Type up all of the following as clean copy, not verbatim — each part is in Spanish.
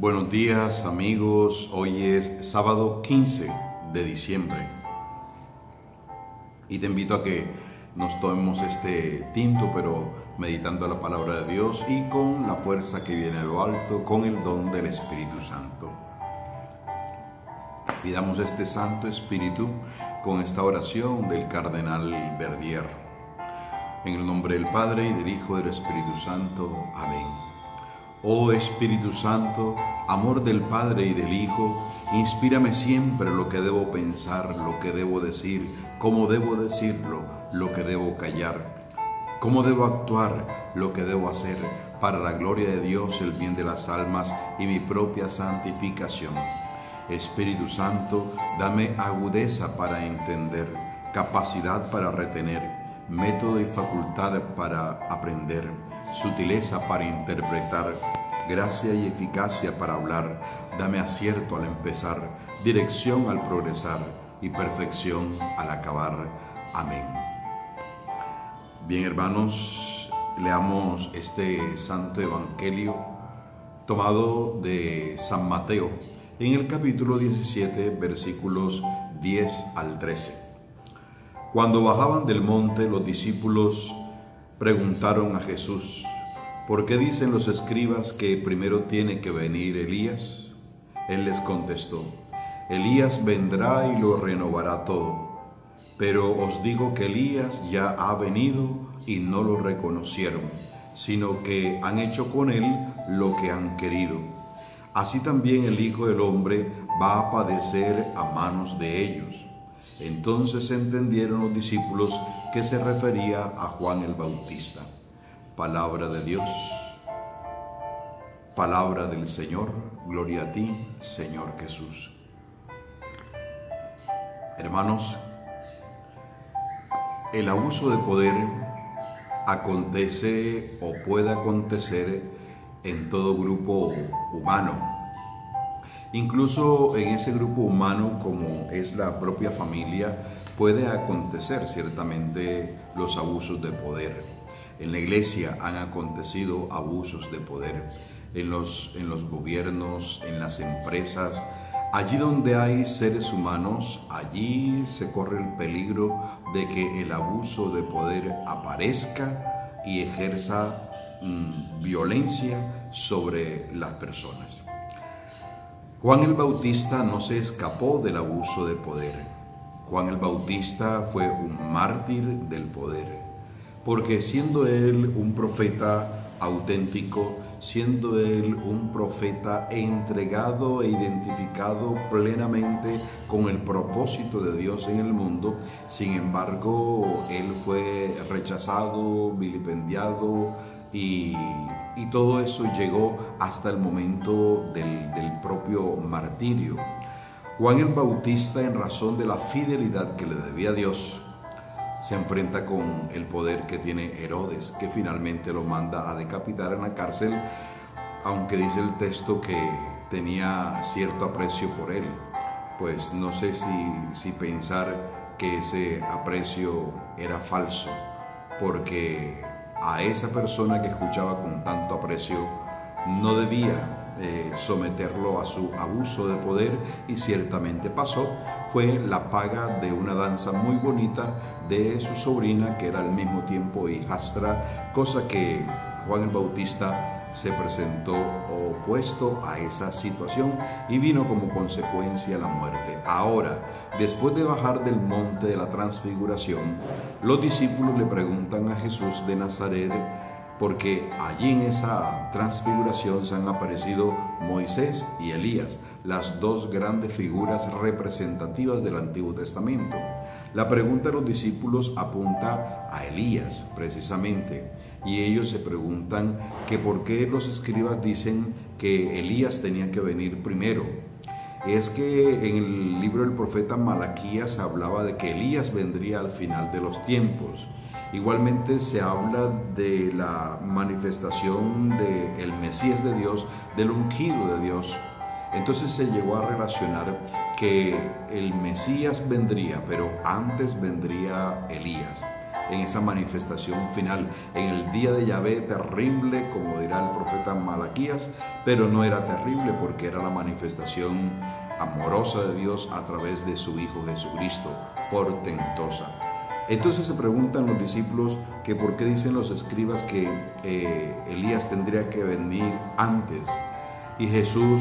Buenos días amigos, hoy es sábado 15 de diciembre y te invito a que nos tomemos este tinto, pero meditando la palabra de Dios y con la fuerza que viene de lo alto, con el don del Espíritu Santo. Pidamos este Santo Espíritu con esta oración del Cardenal Verdier. En el nombre del Padre y del Hijo y del Espíritu Santo. Amén. Oh Espíritu Santo, amor del Padre y del Hijo, inspírame siempre lo que debo pensar, lo que debo decir, cómo debo decirlo, lo que debo callar, cómo debo actuar, lo que debo hacer, para la gloria de Dios, el bien de las almas y mi propia santificación. Espíritu Santo, dame agudeza para entender, capacidad para retener, método y facultad para aprender, sutileza para interpretar, gracia y eficacia para hablar. Dame acierto al empezar, dirección al progresar y perfección al acabar. Amén. Bien, hermanos, leamos este santo evangelio tomado de San Mateo en el capítulo 17, versículos 10 al 13. Cuando bajaban del monte, los discípulos preguntaron a Jesús: ¿por qué dicen los escribas que primero tiene que venir Elías? Él les contestó: Elías vendrá y lo renovará todo. Pero os digo que Elías ya ha venido y no lo reconocieron, sino que han hecho con él lo que han querido. Así también el Hijo del Hombre va a padecer a manos de ellos. Entonces entendieron los discípulos que se refería a Juan el Bautista. Palabra de Dios, palabra del Señor. Gloria a ti, Señor Jesús. Hermanos, el abuso de poder acontece o puede acontecer en todo grupo humano. Incluso en ese grupo humano, como es la propia familia, puede acontecer ciertamente los abusos de poder. En la iglesia han acontecido abusos de poder, en los gobiernos, en las empresas. Allí donde hay seres humanos, allí se corre el peligro de que el abuso de poder aparezca y ejerza violencia sobre las personas. Juan el Bautista no se escapó del abuso de poder. Juan el Bautista fue un mártir del poder, porque siendo él un profeta auténtico, siendo él un profeta entregado e identificado plenamente con el propósito de Dios en el mundo, sin embargo, él fue rechazado, vilipendiado, y todo eso llegó hasta el momento del propio martirio. Juan el Bautista, en razón de la fidelidad que le debía a Dios, se enfrenta con el poder que tiene Herodes, que finalmente lo manda a decapitar en la cárcel, aunque dice el texto que tenía cierto aprecio por él. Pues no sé si pensar que ese aprecio era falso, porque a esa persona que escuchaba con tanto aprecio no debía someterlo a su abuso de poder, y ciertamente pasó. Fue la paga de una danza muy bonita de su sobrina, que era al mismo tiempo hijastra, cosa que Juan el Bautista se presentó opuesto a esa situación y vino como consecuencia la muerte. Ahora, después de bajar del monte de la transfiguración, los discípulos le preguntan a Jesús de Nazaret, porque allí en esa transfiguración se han aparecido Moisés y Elías, las dos grandes figuras representativas del Antiguo Testamento. La pregunta de los discípulos apunta a Elías, precisamente, y ellos se preguntan que por qué los escribas dicen que Elías tenía que venir primero. Es que en el libro del profeta Malaquías hablaba de que Elías vendría al final de los tiempos. Igualmente se habla de la manifestación del Mesías de Dios, del ungido de Dios. Entonces se llegó a relacionar que el Mesías vendría, pero antes vendría Elías. en esa manifestación final, en el día de Yahvé terrible, como dirá el profeta Malaquías, pero no era terrible porque era la manifestación amorosa de Dios a través de su Hijo Jesucristo, portentosa. Entonces se preguntan los discípulos que por qué dicen los escribas que Elías tendría que venir antes, y Jesús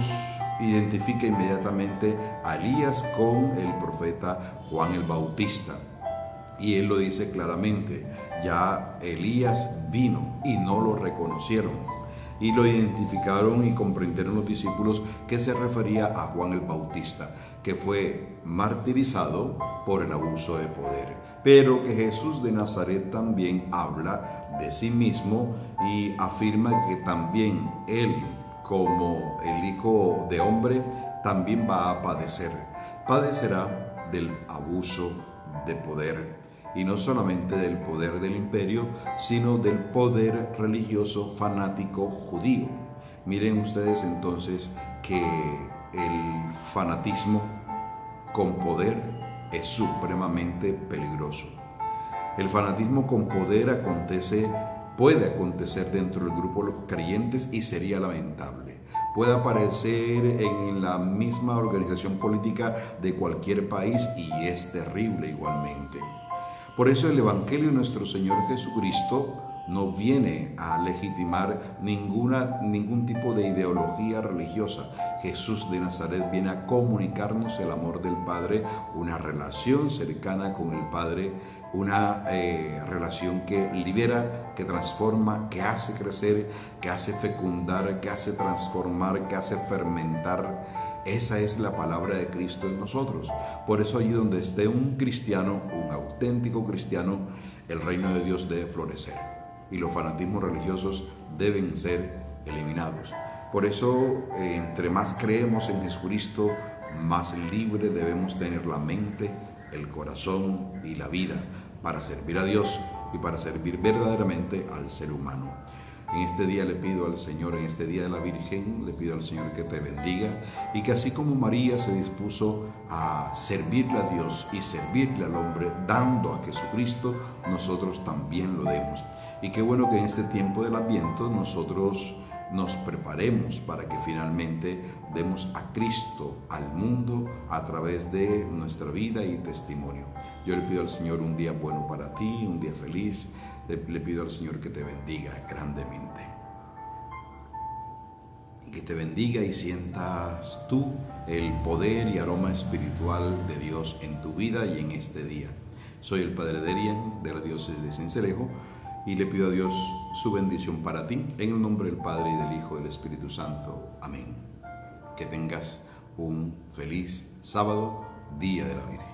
identifica inmediatamente a Elías con el profeta Juan el Bautista, y él lo dice claramente: ya Elías vino, y no lo reconocieron, y lo identificaron y comprendieron los discípulos que se refería a Juan el Bautista, que fue martirizado por el abuso de poder, pero que Jesús de Nazaret también habla de sí mismo y afirma que también él, como el Hijo de Hombre, también va a padecerá del abuso de poder, y no solamente del poder del imperio, sino del poder religioso fanático judío. Miren ustedes entonces que el fanatismo con poder es supremamente peligroso. El fanatismo con poder puede acontecer dentro del grupo de los creyentes y sería lamentable. Puede aparecer en la misma organización política de cualquier país y es terrible igualmente. Por eso el Evangelio de nuestro Señor Jesucristo no viene a legitimar ningún tipo de ideología religiosa. Jesús de Nazaret viene a comunicarnos el amor del Padre, una relación cercana con el Padre, una relación que libera, que transforma, que hace crecer, que hace fecundar, que hace transformar, que hace fermentar. Esa es la palabra de Cristo en nosotros. Por eso allí donde esté un cristiano, un auténtico cristiano, el reino de Dios debe florecer y los fanatismos religiosos deben ser eliminados. Por eso, entre más creemos en Jesucristo, más libre debemos tener la mente, el corazón y la vida para servir a Dios y para servir verdaderamente al ser humano. En este día le pido al Señor, en este día de la Virgen, le pido al Señor que te bendiga y que así como María se dispuso a servirle a Dios y servirle al hombre dando a Jesucristo, nosotros también lo demos. Y qué bueno que en este tiempo del Adviento nosotros nos preparemos para que finalmente demos a Cristo al mundo a través de nuestra vida y testimonio. Yo le pido al Señor un día bueno para ti, un día feliz. Le pido al Señor que te bendiga grandemente. Y que te bendiga y sientas tú el poder y aroma espiritual de Dios en tu vida y en este día. Soy el Padre Derian de la diócesis de Sincelejo y le pido a Dios su bendición para ti, en el nombre del Padre y del Hijo y del Espíritu Santo. Amén. Que tengas un feliz sábado, Día de la Virgen.